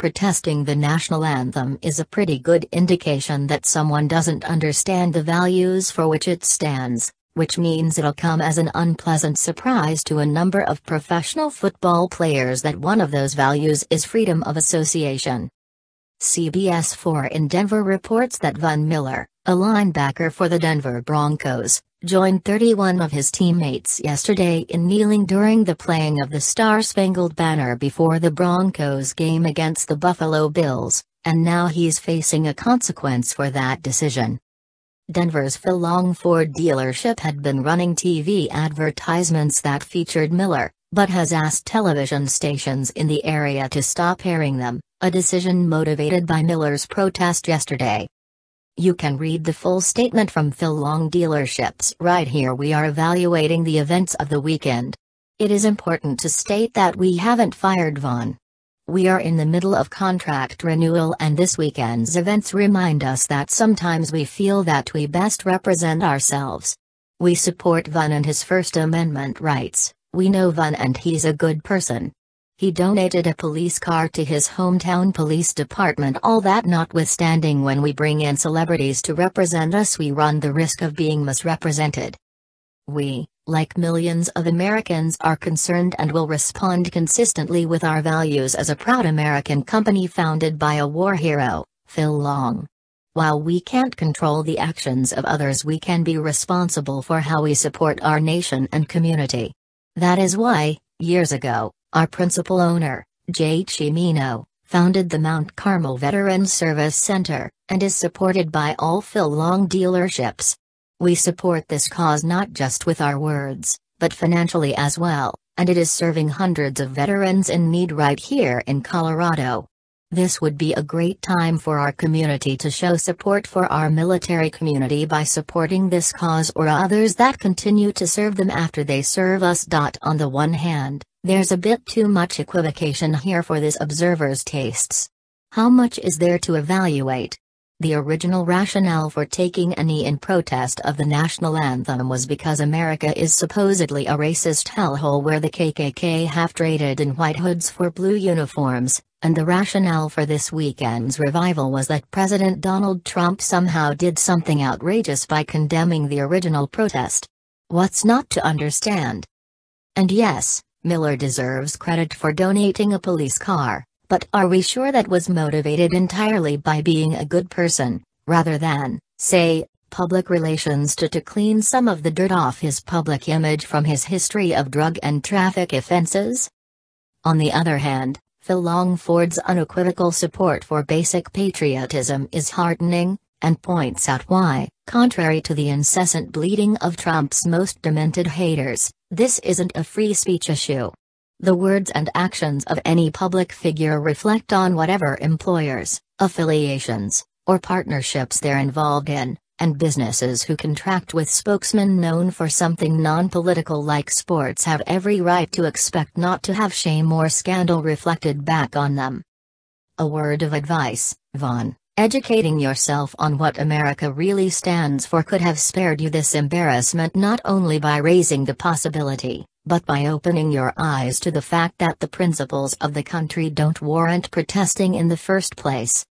protesting the national anthem is a pretty good indication that someone doesn't understand the values for which it stands, which means it'll come as an unpleasant surprise to a number of professional football players that one of those values is freedom of association. CBS 4 in Denver reports that Von Miller, a linebacker for the Denver Broncos, joined 31 of his teammates yesterday in kneeling during the playing of the Star-Spangled Banner before the Broncos game against the Buffalo Bills, and now he's facing a consequence for that decision. Denver's Phil Long Ford dealership had been running TV advertisements that featured Miller, but has asked television stations in the area to stop airing them, a decision motivated by Miller's protest yesterday. You can read the full statement from Phil Long Dealerships right here. We are evaluating the events of the weekend. It is important to state that we haven't fired Von. We are in the middle of contract renewal, and this weekend's events remind us that sometimes we feel that we best represent ourselves. We support Von and his First Amendment rights. We know Von and he's a good person. He donated a police car to his hometown police department. All that notwithstanding, when we bring in celebrities to represent us, we run the risk of being misrepresented. We, like millions of Americans, are concerned and will respond consistently with our values as a proud American company founded by a war hero, Phil Long. While we can't control the actions of others, we can be responsible for how we support our nation and community. That is why, years ago, our principal owner, Jay Chimino, founded the Mount Carmel Veterans Service Center, and is supported by all Phil Long dealerships. We support this cause not just with our words, but financially as well, and it is serving hundreds of veterans in need right here in Colorado. This would be a great time for our community to show support for our military community by supporting this cause or others that continue to serve them after they serve us. On the one hand, there's a bit too much equivocation here for this observer's tastes. How much is there to evaluate? The original rationale for taking a knee in protest of the national anthem was because America is supposedly a racist hellhole where the KKK have traded in white hoods for blue uniforms, and the rationale for this weekend's revival was that President Donald Trump somehow did something outrageous by condemning the original protest. What's not to understand? And yes, Miller deserves credit for donating a police car. But are we sure that was motivated entirely by being a good person, rather than, say, public relations to clean some of the dirt off his public image from his history of drug and traffic offenses? On the other hand, Phil Long Ford's unequivocal support for basic patriotism is heartening, and points out why, contrary to the incessant bleating of Trump's most demented haters, this isn't a free speech issue. The words and actions of any public figure reflect on whatever employers, affiliations, or partnerships they're involved in, and businesses who contract with spokesmen known for something non-political like sports have every right to expect not to have shame or scandal reflected back on them. A word of advice, Von: educating yourself on what America really stands for could have spared you this embarrassment, not only by raising the possibility, but by opening your eyes to the fact that the principles of the country don't warrant protesting in the first place.